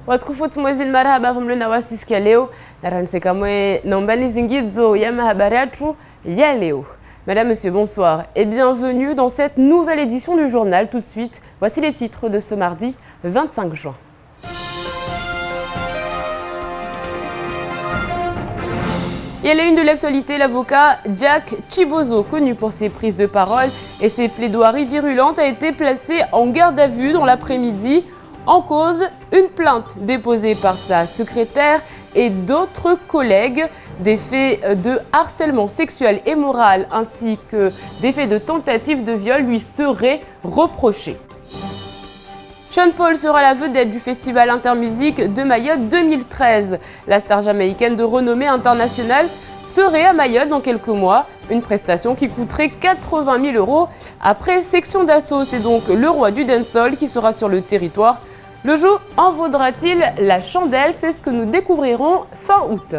Watukufu mwezi marahaba vumle na wasisikia leo na raniseka mwe nombani zingidzo ya mahabari yetu ya leo. Madame, Monsieur, bonsoir et bienvenue dans cette nouvelle édition du journal. Tout de suite, voici les titres de ce mardi 25 juin. Et à la une de l'actualité, l'avocat Jack Chibozo, connu pour ses prises de parole et ses plaidoiries virulentes, a été placé en garde à vue dans l'après-midi. En cause, une plainte déposée par sa secrétaire et d'autres collègues. Des faits de harcèlement sexuel et moral ainsi que des faits de tentative de viol lui seraient reprochés. Sean Paul sera la vedette du Festival Intermusique de Mayotte 2013. La star jamaïcaine de renommée internationale serait à Mayotte dans quelques mois, une prestation qui coûterait 80 000 € après Section d'Assaut. C'est donc le roi du dancehall qui sera sur le territoire. Le jeu en vaudra-t-il la chandelle? C'est ce que nous découvrirons fin août.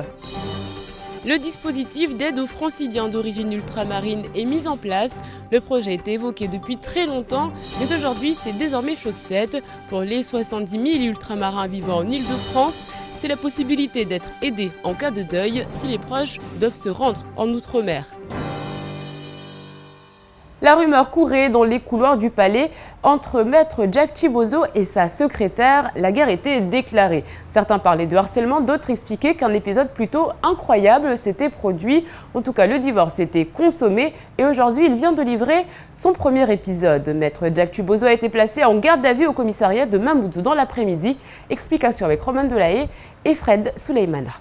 Le dispositif d'aide aux franciliens d'origine ultramarine est mis en place. Le projet était évoqué depuis très longtemps, mais aujourd'hui c'est désormais chose faite. Pour les 70 000 ultramarins vivant en Île-de-France, c'est la possibilité d'être aidés en cas de deuil si les proches doivent se rendre en Outre-mer. La rumeur courait dans les couloirs du palais entre maître Jack Chibozo et sa secrétaire. La guerre était déclarée. Certains parlaient de harcèlement, d'autres expliquaient qu'un épisode plutôt incroyable s'était produit. En tout cas, le divorce était consommé et aujourd'hui, il vient de livrer son premier épisode. Maître Jack Chibozo a été placé en garde à vue au commissariat de Mamoudzou dans l'après-midi. Explication avec Roman Delahaye et Fred Souleymana.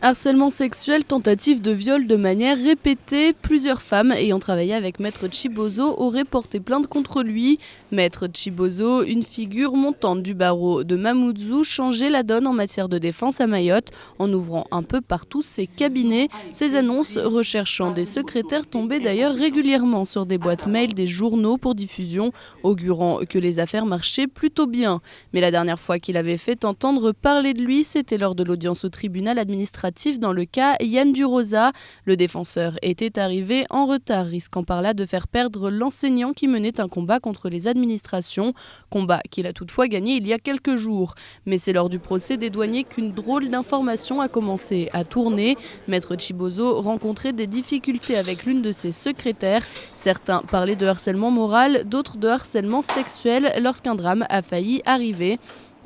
Harcèlement sexuel, tentative de viol de manière répétée. Plusieurs femmes ayant travaillé avec Maître Chibozo auraient porté plainte contre lui. Maître Chibozo, une figure montante du barreau de Mamoudzou, changeait la donne en matière de défense à Mayotte en ouvrant un peu partout ses cabinets. Ses annonces recherchant des secrétaires tombaient d'ailleurs régulièrement sur des boîtes mail des journaux pour diffusion, augurant que les affaires marchaient plutôt bien. Mais la dernière fois qu'il avait fait entendre parler de lui, c'était lors de l'audience au tribunal administratif dans le cas Yann Durosa. Le défenseur était arrivé en retard, risquant par là de faire perdre l'enseignant qui menait un combat contre les administrations, combat qu'il a toutefois gagné il y a quelques jours. Mais c'est lors du procès des douaniers qu'une drôle d'information a commencé à tourner. Maître Chibozo rencontrait des difficultés avec l'une de ses secrétaires. Certains parlaient de harcèlement moral, d'autres de harcèlement sexuel lorsqu'un drame a failli arriver.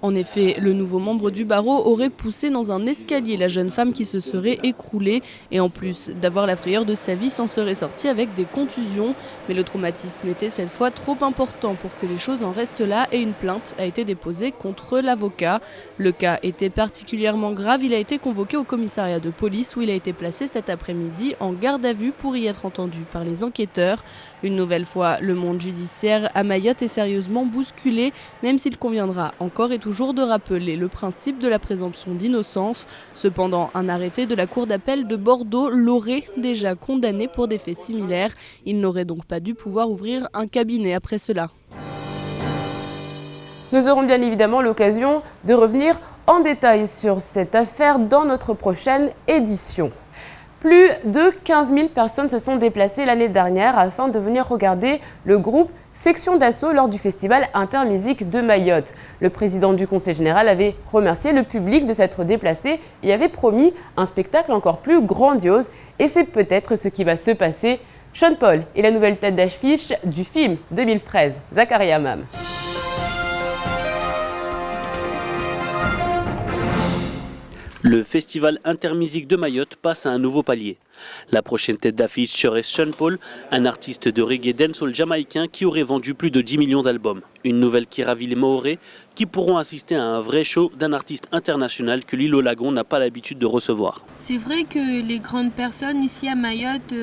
En effet, le nouveau membre du barreau aurait poussé dans un escalier la jeune femme qui se serait écroulée et en plus d'avoir la frayeur de sa vie, s'en serait sorti avec des contusions. Mais le traumatisme était cette fois trop important pour que les choses en restent là et une plainte a été déposée contre l'avocat. Le cas était particulièrement grave, il a été convoqué au commissariat de police où il a été placé cet après-midi en garde à vue pour y être entendu par les enquêteurs. Une nouvelle fois, le monde judiciaire à Mayotte est sérieusement bousculé, même s'il conviendra encore et toujours de rappeler le principe de la présomption d'innocence. Cependant, un arrêté de la Cour d'appel de Bordeaux l'aurait déjà condamné pour des faits similaires. Il n'aurait donc pas dû pouvoir ouvrir un cabinet après cela. Nous aurons bien évidemment l'occasion de revenir en détail sur cette affaire dans notre prochaine édition. Plus de 15 000 personnes se sont déplacées l'année dernière afin de venir regarder le groupe Section d'Assaut lors du Festival Intermusique de Mayotte. Le président du Conseil général avait remercié le public de s'être déplacé et avait promis un spectacle encore plus grandiose. Et c'est peut-être ce qui va se passer. Sean Paul est la nouvelle tête d'affiche du film 2013, Zakaria Mam. Le Festival Intermusique de Mayotte passe à un nouveau palier. La prochaine tête d'affiche serait Sean Paul, un artiste de reggae dancehall jamaïcain qui aurait vendu plus de 10 millions d'albums. Une nouvelle qui ravit les Mahorais qui pourront assister à un vrai show d'un artiste international que l'île au Lagon n'a pas l'habitude de recevoir. C'est vrai que les grandes personnes ici à Mayotte,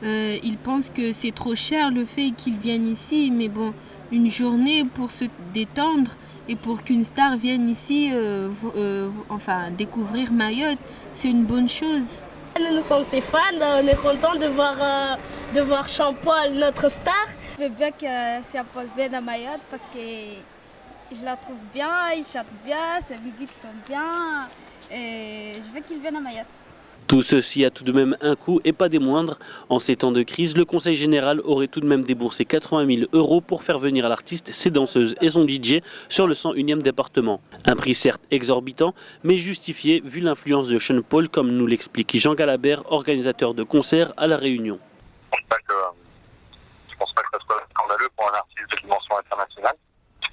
ils pensent que c'est trop cher le fait qu'ils viennent ici, mais bon, une journée pour se détendre et pour qu'une star vienne ici découvrir Mayotte, c'est une bonne chose. Nous sommes ses fans, on est contents de voir Sean Paul, notre star. Je veux bien que Sean Paul vienne à Mayotte parce que je la trouve bien, il chante bien, ses musiques sont bien et je veux qu'il vienne à Mayotte. Tout ceci a tout de même un coût et pas des moindres. En ces temps de crise, le Conseil général aurait tout de même déboursé 80 000 € pour faire venir l'artiste, ses danseuses et son DJ sur le 101e département. Un prix certes exorbitant, mais justifié vu l'influence de Sean Paul, comme nous l'explique Jean Galabert, organisateur de concerts à La Réunion. Je pense pas que ça soit scandaleux pour un artiste de dimension internationale,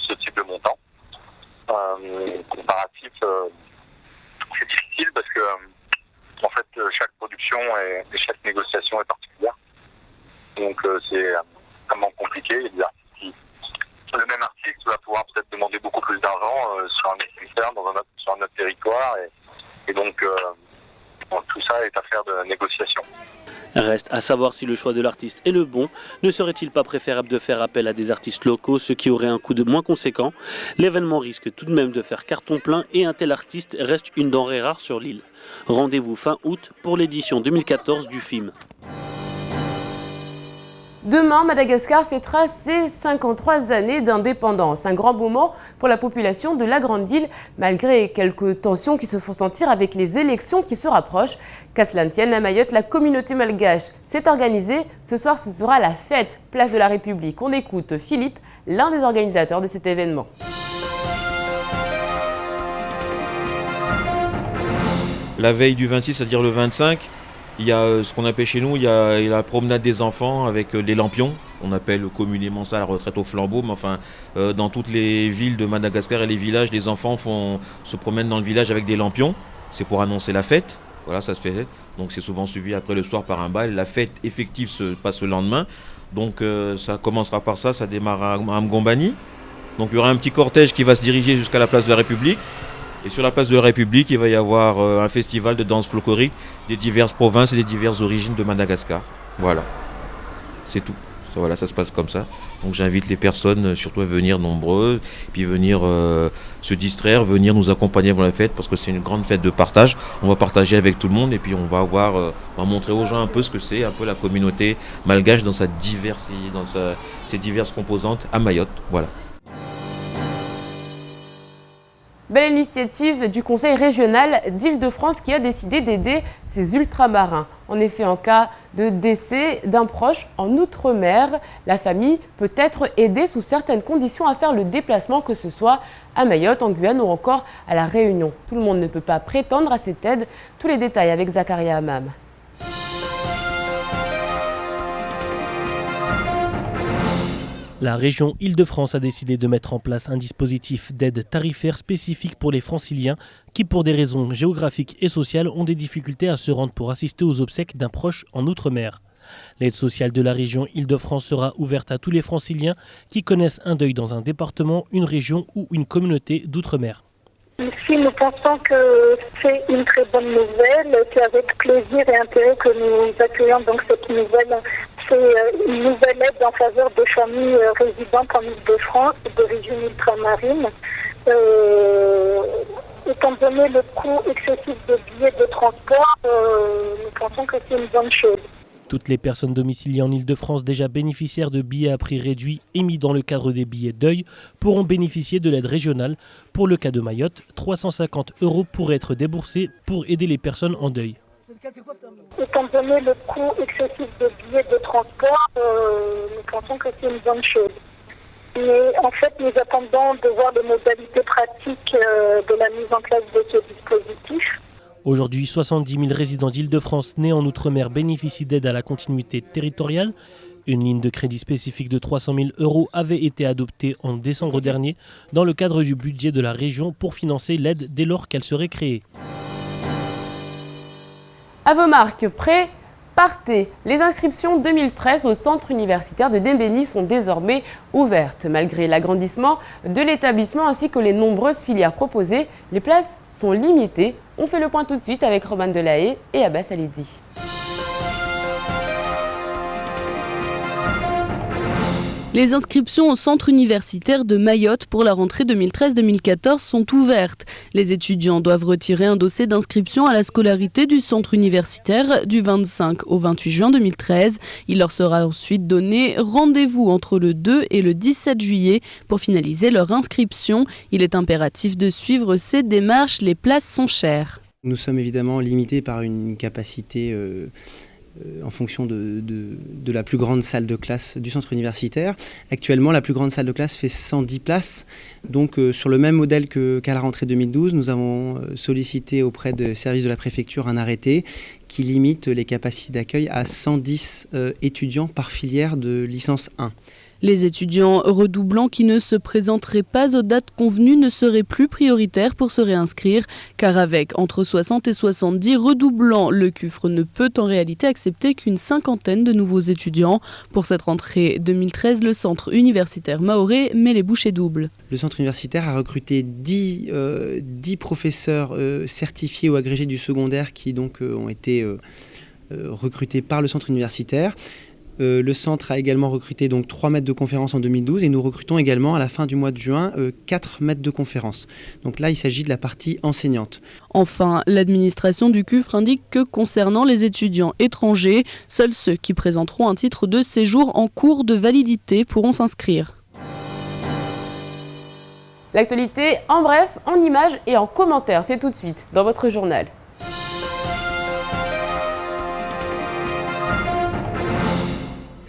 ce type de montant. Comparatif, c'est difficile parce que en fait, chaque production et chaque négociation est particulière. Donc c'est vraiment compliqué. Il y a des artistes le même artiste va pouvoir peut-être demander beaucoup plus d'argent sur un autre concert, sur un autre territoire. Et donc tout ça est affaire de négociation. Reste à savoir si le choix de l'artiste est le bon. Ne serait-il pas préférable de faire appel à des artistes locaux, ce qui aurait un coût de moins conséquent? L'événement risque tout de même de faire carton plein et un tel artiste reste une denrée rare sur l'île. Rendez-vous fin août pour l'édition 2014 du film. Demain, Madagascar fêtera ses 53 années d'indépendance. Un grand moment pour la population de la Grande Île, malgré quelques tensions qui se font sentir avec les élections qui se rapprochent. Qu'à cela ne tienne, à Mayotte, la communauté malgache s'est organisée. Ce soir, ce sera la fête, place de la République. On écoute Philippe, l'un des organisateurs de cet événement. La veille du 26, c'est-à-dire le 25, il y a ce qu'on appelle chez nous, il y a la promenade des enfants avec les lampions. On appelle communément ça la retraite au flambeau, mais enfin, dans toutes les villes de Madagascar et les villages, les enfants se promènent dans le village avec des lampions. C'est pour annoncer la fête. Voilà, ça se fait. Donc c'est souvent suivi après le soir par un bal. La fête effective se passe le lendemain. Donc ça commencera par ça démarre à Mgombani. Donc il y aura un petit cortège qui va se diriger jusqu'à la place de la République. Et sur la place de la République, il va y avoir un festival de danse folklorique des diverses provinces et des diverses origines de Madagascar. Voilà, c'est tout. Voilà, ça se passe comme ça. Donc j'invite les personnes surtout à venir nombreux, puis venir se distraire, venir nous accompagner pour la fête, parce que c'est une grande fête de partage. On va partager avec tout le monde et puis on va montrer aux gens un peu ce que c'est, un peu la communauté malgache dans sa diversité, dans ses diverses composantes à Mayotte. Voilà. Belle initiative du Conseil régional d'Île-de-France qui a décidé d'aider ces ultramarins. En effet, en cas de décès d'un proche en Outre-mer, la famille peut être aidée sous certaines conditions à faire le déplacement, que ce soit à Mayotte, en Guyane ou encore à La Réunion. Tout le monde ne peut pas prétendre à cette aide. Tous les détails avec Zakaria Hamam. La région Île-de-France a décidé de mettre en place un dispositif d'aide tarifaire spécifique pour les franciliens qui, pour des raisons géographiques et sociales, ont des difficultés à se rendre pour assister aux obsèques d'un proche en Outre-mer. L'aide sociale de la région Île-de-France sera ouverte à tous les franciliens qui connaissent un deuil dans un département, une région ou une communauté d'Outre-mer. Ici, nous pensons que c'est une très bonne nouvelle. C'est avec plaisir et intérêt que nous accueillons donc cette nouvelle. C'est une nouvelle aide en faveur des familles résidentes en Île-de-France, d'origine ultramarine. Étant donné le coût excessif des billets de transport, nous pensons que c'est une bonne chose. Toutes les personnes domiciliées en Île-de-France déjà bénéficiaires de billets à prix réduit émis dans le cadre des billets deuil pourront bénéficier de l'aide régionale. Pour le cas de Mayotte, 350 € pourraient être déboursés pour aider les personnes en deuil. Étant donné le coût excessif des billets de transport, nous pensons que c'est une bonne chose. Mais en fait, nous attendons de voir les modalités pratiques de la mise en place de ce dispositif. Aujourd'hui, 70 000 résidents d'Île-de-France nés en Outre-mer bénéficient d'aide à la continuité territoriale. Une ligne de crédit spécifique de 300 000 € avait été adoptée en décembre dernier dans le cadre du budget de la région pour financer l'aide dès lors qu'elle serait créée. À vos marques, prêts, partez! Les inscriptions 2013 au centre universitaire de Dembéni sont désormais ouvertes. Malgré l'agrandissement de l'établissement ainsi que les nombreuses filières proposées, les places sont limitées. On fait le point tout de suite avec Roman Delahaye et Abbas Alidi. Les inscriptions au centre universitaire de Mayotte pour la rentrée 2013-2014 sont ouvertes. Les étudiants doivent retirer un dossier d'inscription à la scolarité du centre universitaire du 25 au 28 juin 2013. Il leur sera ensuite donné rendez-vous entre le 2 et le 17 juillet pour finaliser leur inscription. Il est impératif de suivre ces démarches, les places sont chères. Nous sommes évidemment limités par une capacité en fonction de la plus grande salle de classe du centre universitaire. Actuellement, la plus grande salle de classe fait 110 places. Donc, sur le même modèle qu'à la rentrée 2012, nous avons sollicité auprès des services de la préfecture un arrêté qui limite les capacités d'accueil à 110 étudiants par filière de licence 1. Les étudiants redoublants qui ne se présenteraient pas aux dates convenues ne seraient plus prioritaires pour se réinscrire, car avec entre 60 et 70 redoublants, le CUFRE ne peut en réalité accepter qu'une cinquantaine de nouveaux étudiants. Pour cette rentrée 2013, le centre universitaire mahorais met les bouchées doubles. Le centre universitaire a recruté 10 professeurs certifiés ou agrégés du secondaire qui donc ont été recrutés par le centre universitaire. Le centre a également recruté donc 3 maîtres de conférence en 2012 et nous recrutons également à la fin du mois de juin 4 maîtres de conférence. Donc là, il s'agit de la partie enseignante. Enfin, l'administration du CUFRE indique que concernant les étudiants étrangers, seuls ceux qui présenteront un titre de séjour en cours de validité pourront s'inscrire. L'actualité en bref, en images et en commentaires, c'est tout de suite dans votre journal.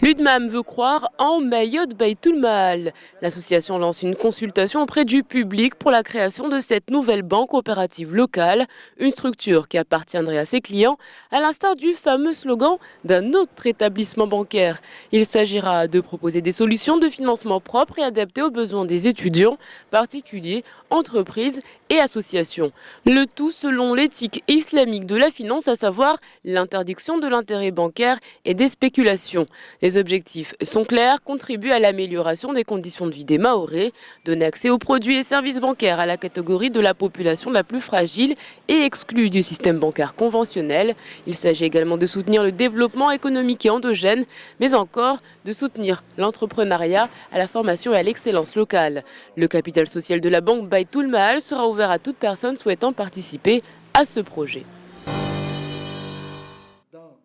L'UDMAM veut croire en Mayotte Baytoul Maal. L'association lance une consultation auprès du public pour la création de cette nouvelle banque coopérative locale, une structure qui appartiendrait à ses clients, à l'instar du fameux slogan d'un autre établissement bancaire. Il s'agira de proposer des solutions de financement propres et adaptées aux besoins des étudiants, particuliers, entreprises et associations. Le tout selon l'éthique islamique de la finance, à savoir l'interdiction de l'intérêt bancaire et des spéculations. Les objectifs sont clairs, contribuer à l'amélioration des conditions de vie des Mahorais, donner accès aux produits et services bancaires à la catégorie de la population la plus fragile et exclue du système bancaire conventionnel. Il s'agit également de soutenir le développement économique et endogène, mais encore de soutenir l'entrepreneuriat, à la formation et à l'excellence locale. Le capital social de la banque Baytoul Maal sera ouvert à toute personne souhaitant participer à ce projet.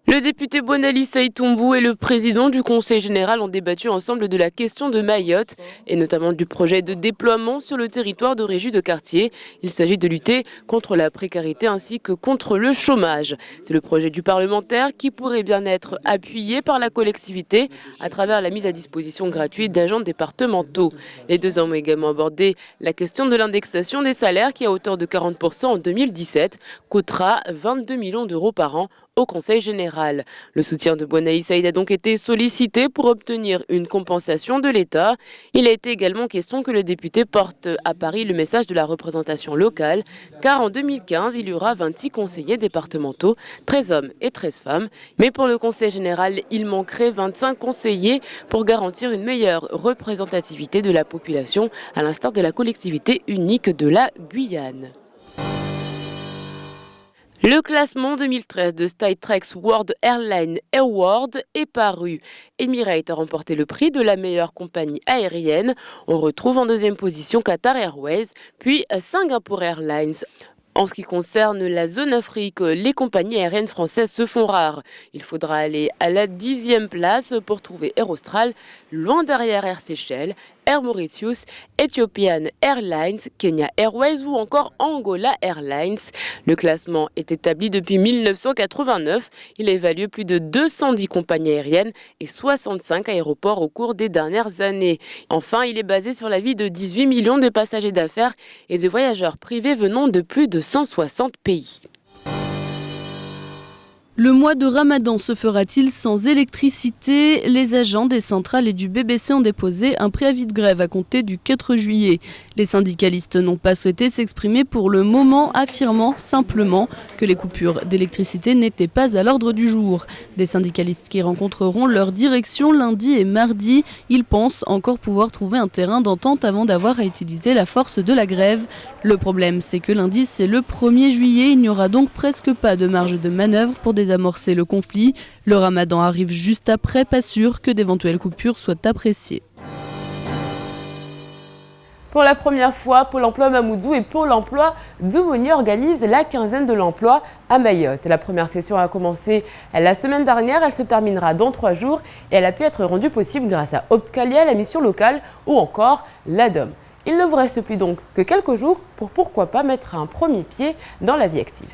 Le député Bonali Saïtombou et le président du Conseil général ont débattu ensemble de la question de Mayotte et notamment du projet de déploiement sur le territoire de régie de quartier. Il s'agit de lutter contre la précarité ainsi que contre le chômage. C'est le projet du parlementaire qui pourrait bien être appuyé par la collectivité à travers la mise à disposition gratuite d'agents départementaux. Les deux hommes ont également abordé la question de l'indexation des salaires qui, à hauteur de 40% en 2017, coûtera 22 millions d'euros par an au Conseil général. Le soutien de Bonaï Saïd a donc été sollicité pour obtenir une compensation de l'État. Il a été également question que le député porte à Paris le message de la représentation locale, car en 2015, il y aura 26 conseillers départementaux, 13 hommes et 13 femmes. Mais pour le Conseil général, il manquerait 25 conseillers pour garantir une meilleure représentativité de la population, à l'instar de la collectivité unique de la Guyane. Le classement 2013 de Skytrax World Airline Award est paru. Emirates a remporté le prix de la meilleure compagnie aérienne. On retrouve en deuxième position Qatar Airways, puis Singapore Airlines. En ce qui concerne la zone Afrique, les compagnies aériennes françaises se font rares. Il faudra aller à la 10e place pour trouver Air Austral, loin derrière Air Seychelles, Air Mauritius, Ethiopian Airlines, Kenya Airways ou encore Angola Airlines. Le classement est établi depuis 1989. Il a évalué plus de 210 compagnies aériennes et 65 aéroports au cours des dernières années. Enfin, il est basé sur l'avis de 18 millions de passagers d'affaires et de voyageurs privés venant de plus de 160 pays. Le mois de Ramadan se fera-t-il sans électricité ? Les agents des centrales et du BBC ont déposé un préavis de grève à compter du 4 juillet. Les syndicalistes n'ont pas souhaité s'exprimer pour le moment, affirmant simplement que les coupures d'électricité n'étaient pas à l'ordre du jour. Des syndicalistes qui rencontreront leur direction lundi et mardi. Ils pensent encore pouvoir trouver un terrain d'entente avant d'avoir à utiliser la force de la grève. Le problème, c'est que lundi, c'est le 1er juillet. Il n'y aura donc presque pas de marge de manœuvre pour désamorcer le conflit. Le Ramadan arrive juste après, pas sûr que d'éventuelles coupures soient appréciées. Pour la première fois, Pôle emploi Mamoudzou et Pôle emploi d'Oumogny organisent la quinzaine de l'emploi à Mayotte. La première session a commencé la semaine dernière, elle se terminera dans 3 jours et elle a pu être rendue possible grâce à Optcalia, la mission locale ou encore l'ADOM. Il ne vous reste plus donc que quelques jours pour pourquoi pas mettre un premier pied dans la vie active.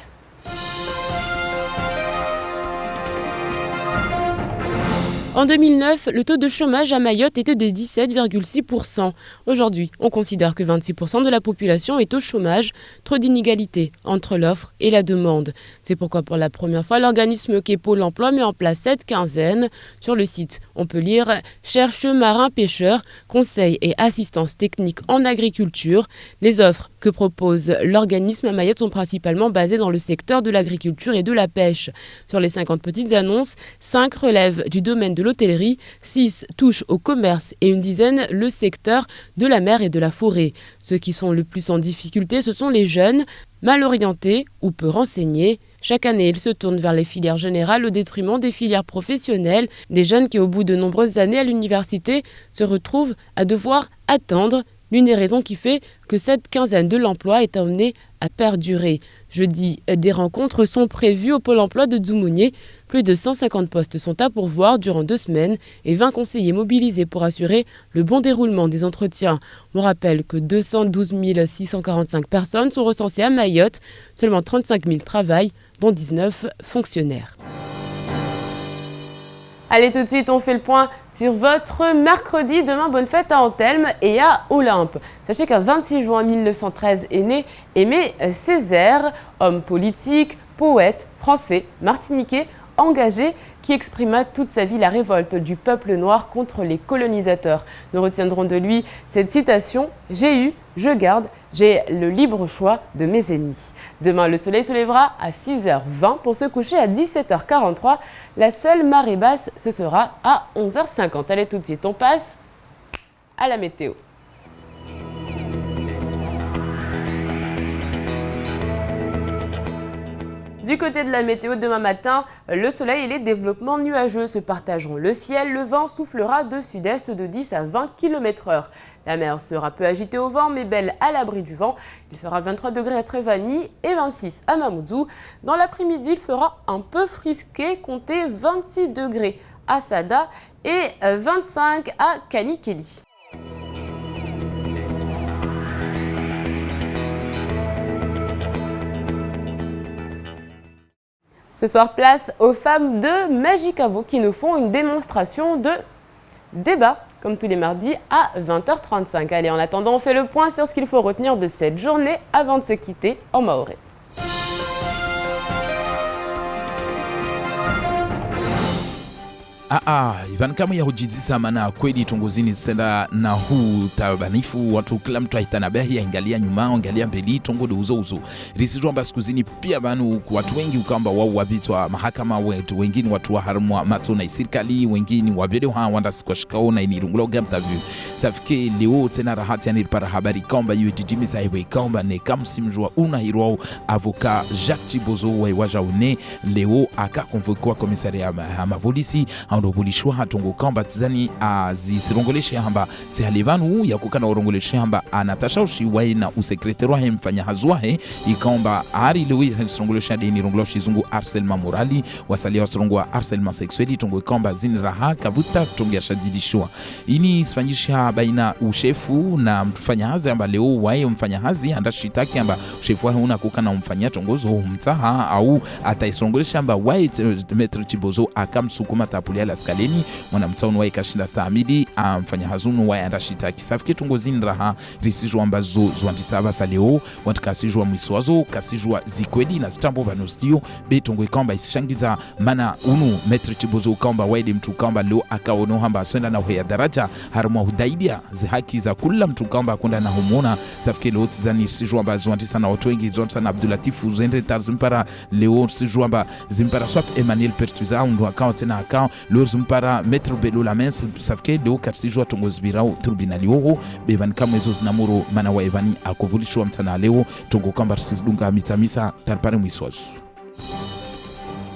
En 2009, le taux de chômage à Mayotte était de 17,6%. Aujourd'hui, on considère que 26% de la population est au chômage, trop d'inégalités entre l'offre et la demande. C'est pourquoi pour la première fois, l'organisme qu'est Pôle emploi met en place cette quinzaine. Sur le site, on peut lire « Cherche marin pêcheur, conseils et assistance technique en agriculture ». Les offres que propose l'organisme à Mayotte sont principalement basées dans le secteur de l'agriculture et de la pêche. Sur les 50 petites annonces, 5 relèvent du domaine de l'hôtellerie, 6 touchent au commerce et une dizaine le secteur de la mer et de la forêt. Ceux qui sont le plus en difficulté, ce sont les jeunes, mal orientés ou peu renseignés. Chaque année, ils se tournent vers les filières générales au détriment des filières professionnelles, des jeunes qui, au bout de nombreuses années à l'université, se retrouvent à devoir attendre. L'une des raisons qui fait que cette quinzaine de l'emploi est amenée à perdurer. Jeudi, des rencontres sont prévues au Pôle emploi de Dzoumogné. Plus de 150 postes sont à pourvoir durant 2 semaines et 20 conseillers mobilisés pour assurer le bon déroulement des entretiens. On rappelle que 212 645 personnes sont recensées à Mayotte, seulement 35 000 travaillent, dont 19 fonctionnaires. Allez, tout de suite, on fait le point sur votre mercredi. Demain, bonne fête à Anthelme et à Olympe. Sachez qu'un 26 juin 1913 est né Aimé Césaire, homme politique, poète, français, martiniquais, engagé, qui exprima toute sa vie la révolte du peuple noir contre les colonisateurs. Nous retiendrons de lui cette citation « J'ai eu, je garde, j'ai le libre choix de mes ennemis ». Demain, le soleil se lèvera à 6h20 pour se coucher à 17h43. La seule marée basse, ce sera à 11h50. Allez, tout de suite, on passe à la météo. Du côté de la météo, demain matin, le soleil et les développements nuageux se partageront le ciel. Le vent soufflera de sud-est de 10 à 20 km/h. La mer sera peu agitée au vent, mais belle à l'abri du vent. Il fera 23 degrés à Trévani et 26 à Mamoudzou. Dans l'après-midi, il fera un peu frisqué, comptez 26 degrés à Sada et 25 à Kanikeli. Ce soir, place aux femmes de Magicavo qui nous font une démonstration de débat, comme tous les mardis, à 20h35. Allez, en attendant, on fait le point sur ce qu'il faut retenir de cette journée avant de se quitter en maoré. Ivan kama ya hujizisa maana kweli tongozini senda na huu tabanifu watu kila mtu ahitana behi angalia nyuma angalia mbele tongodo uzo risizwa amba sikuzini pia banu watu wengi ukamba wao wabitwa mahakama wetu wengine watu wa harmwa mato na serikali wengine wabele wanda sikoshikao na inirungulo gamta view safike leo tena rahati yani para habari kamba UDDM saiwe kamba ne kamsimjwa una hiro avocat Jacques Chibozo wajaune leo akakonvokwa komisaria ma polisi ndo polishwa hatongo kamba tizani azisirongoleshe hamba tihalivanu ya kukana urongoleshe hamba anatashawishi wae na usekretari wae mfanya hazwahe ikamba ari lewi sirongoleshe deni rongoloshi zungu harcèlement morali wasalia wasirongwa harcèlement sexueli tongo kamba zini raha kabuta tongo yashadidishwa ini sifanyisha baina ushefu na mfanya hazi hamba leo wae mfanya hazi andashitaki hamba ushefu wae una kukana mfanya tongozo mtaha au ataisirongoleshe hamba wae Maître Chibozo akamsukuma tapuli la skaleni mwana mtaunu wa ikashinda staamidi mfanya hazunu wa andashita kisafike tungozini raha risijwa ambazo zwantisaba saleo watakasijwa mwiswazo kasijwa zikwedi na stambo vanosdio betongo ikamba isishangiza mana unu Maître Chibozo kamba waide mtu kamba leo akaono hamba aswenda na uheya daraja haruma hudaidia zihaki za kula mtu kamba akunda na humona safike leo tizani risijwa ambazo zwantisa na watu wengi Johnson Abdulatifu zende tarzimpara leo risijwa amba zimpara swap Emmanuel Pertuza ndo akawa tena akawa Lourzumpara Maître Belo la mens safke leo katsijwa tongozbirao tribunali oho bevan kamwezo zinamuro mana wa evani akovulishwa mtana leo tongo kamba sizidunga mitamisa tarpare mwiswazo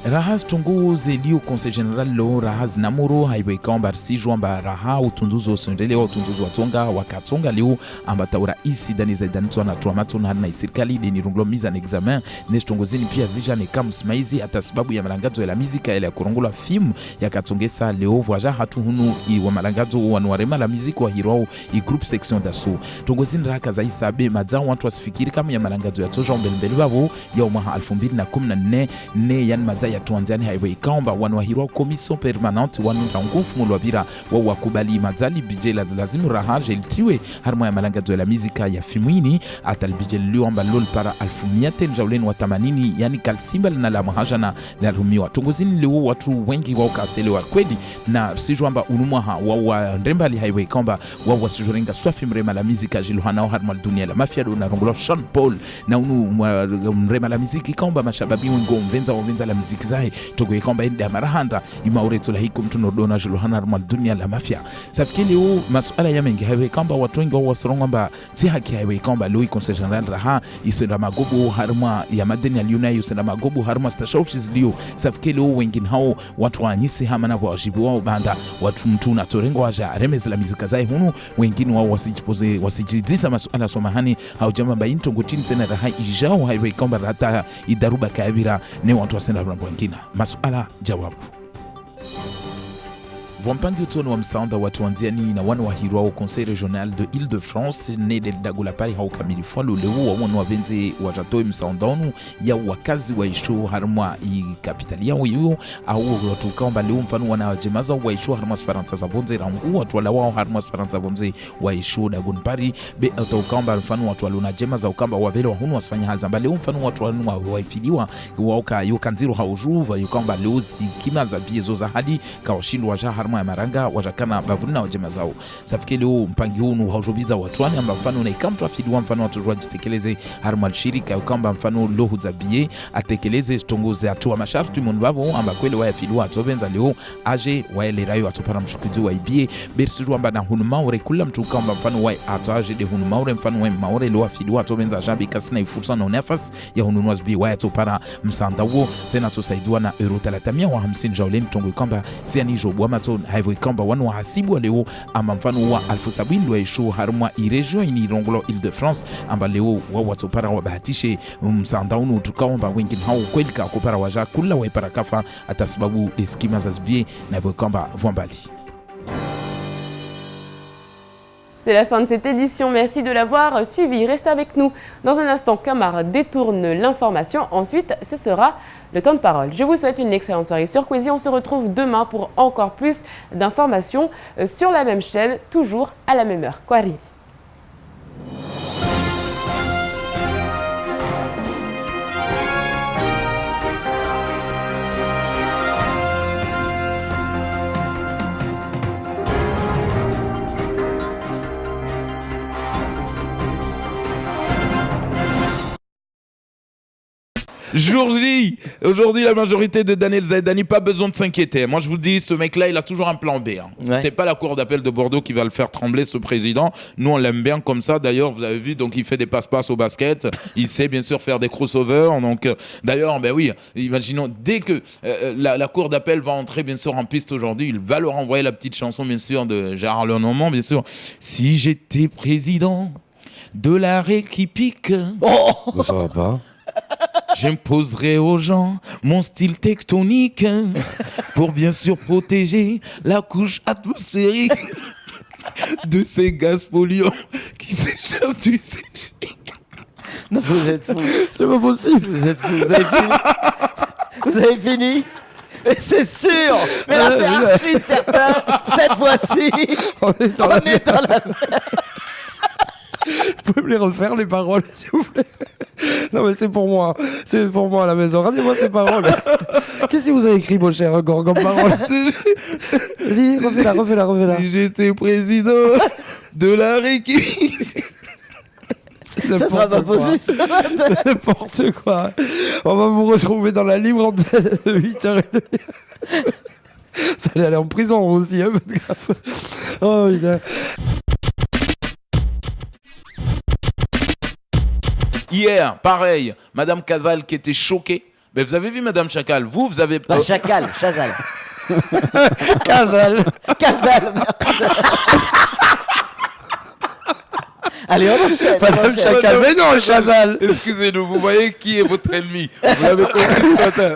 Rahaz tongoze liu conseil general lo rahaz namuro haiwe kamba sijwa amba raha utunduzo sondele utunduzo watonga wakatonga leo amba taura isi dani zaidanitwa na tuamato na harina serikali deni runglo miza na examen nestongozeni pia zija ne kamusmaizi hata sababu ya malangazo ya la muzika ya kurongola film ya katongesa leo voyaja hatu hunu wa malangazo wanuarema la muziki wa hiro i group section d'assaut tongozeni raka za isabe madzao watu wasifikiri kama ya malangazo ya toja mbele babo ya mwaka 2014 ne yan madzaya ya tuanziani highway kaomba wanwahirwa commission permanente wanunda ngufu mulwabira wa wakubali mazali bijela lazimu rahaje iltiwe harma ya malangazo ya muzika ya fimwini atalbijel liomba lol para 1180 yani kalsimba na la mahajana na rumiwa tunguzini leo watu wengi wao kaselewa kweli na sijwamba unumwa wa ndembali highway kaomba wa sijurenga swafi mrema la muzika jiluhana harma dunia la mafia na rongolo Sean Paul na unu mrema la muziki kaomba mashababi wengo mvenza la muziki zae togo kaomba enda marahanda imaureto la hikum tunodona jiluhana harma dunia la mafia safikili u masuala ya mengi highway kaomba watu wengi wa sorongamba ti haki highway kaomba lui conseil general raha isenda magobo harma ya madeni aliona yusenda magobo harma stashaushis lio safikili u wengine hao watu wanyisi hama na wajibu wao banda watu mtu na torengo waja remez la muziki zae hunu wengine wao wasijidisa masuala somahani au jamba bayinto ngutini tena raha ijao highway kaomba rata idaruba kabira ne watu wasenda rambo wengine masuala jawabu Vampangi utono wa msaada watu wanziani na wana wahirwa au Conseil Régional de Île-de-France ne del dagula pari hau kamilifu leo wa wana wavenze wajatoe msaadanu ya wakazi wa isho harma i kapitali yao hiyo au watu kaomba leo mfano wana jemaza wa isho harma Speranza za bonze rangu watu wala wao harma Speranza bonze wa isho dagun pari be watu kaomba mfano watu walona jemaza ukamba wavelo hunu wasifanya hazamba leo mfano watu walona waifiliwa wauka yokanziro haujuva yokamba leo zikimaza biezo za hadi kawashindu waja harma ya maranga wajakana bavuna wajema zao safikili huu mpangi huu haujobiza watuani amba mfano na ikamtu afiliwa mfano watu wajitekeleze harmal shirika yukamba mfano lohu za biye atekeleze stongoze atuwa masharti munbabo amba kwele waya filiwa atovenza leo aje waele rayo atopara mshukuzi wa ibiye bersiru amba na hunu maure kula mtu kamba mfano waya ataje de hunu maure mfano waya maure leo afiliwa atovenza jabi kasina ifursa na unefas ya hunu nwazbi waya atopara msanda uo tena tusaidiwa na euro 350 jauleni tongo yukamba tia nijo buwamato hivyo kamba wanu hasibu wa leo ama mfano wa 1070 wa isho harumwa iregion ini rongolo Île-de-France amba leo wa watu para wabahatishe msandaunu tukaomba wengine hao kweli ka kupara waja kula wa ipara kafa atasababu deskima za zbie na hivyo kamba vombali. C'est la fin de cette édition, merci de l'avoir suivi. Restez avec nous. Dans un instant, Camar détourne l'information. Ensuite, ce sera le temps de parole. Je vous souhaite une excellente soirée sur Quizy. On se retrouve demain pour encore plus d'informations sur la même chaîne, toujours à la même heure. Kwari. Jour J, aujourd'hui la majorité de Daniel Zaidani, pas besoin de s'inquiéter. Moi je vous dis, ce mec-là, il a toujours un plan B. Hein. Ouais. C'est pas la cour d'appel de Bordeaux qui va le faire trembler, ce président. Nous on l'aime bien comme ça. D'ailleurs, vous avez vu, donc il fait des passe-passe au basket. Il sait bien sûr faire des crossovers. Donc d'ailleurs, ben oui, imaginons dès que la cour d'appel va entrer bien sûr en piste aujourd'hui, il va leur envoyer la petite chanson bien sûr de Gérard Lenormand, bien sûr. Si j'étais président de la République. Oh, ça va pas. J'imposerai aux gens mon style tectonique pour bien sûr protéger la couche atmosphérique de ces gaz polluants qui s'échappent du CG. Non, vous êtes fous. C'est pas possible. Vous êtes fous. Vous avez fini. Vous avez fini. C'est sûr. Mais là, c'est archi certain. Cette fois-ci, on est dans la merde. Vous pouvez me les refaire, les paroles, s'il vous plaît? Non, mais c'est pour moi. C'est pour moi à la maison. Regardez-moi ces paroles. Qu'est-ce que vous avez écrit, mon cher Gorg, comme parole? Vas-y, refais-la. Si j'étais président de la République. Ça sera pas possible, ça. C'est n'importe quoi. On va vous retrouver dans la libre antenne de 8h30. Ça allait aller en prison aussi, hein, faites gaffe. Oh, putain. Hier, pareil, Madame Casal qui était choquée. Mais vous avez vu Madame Chacal, vous avez... Chacal, Chazal. Casal. Allez, on enchaîne. Madame Chacal, mais non, Chazal. Excusez-nous, vous voyez qui est votre ennemi. Vous l'avez compris ce matin.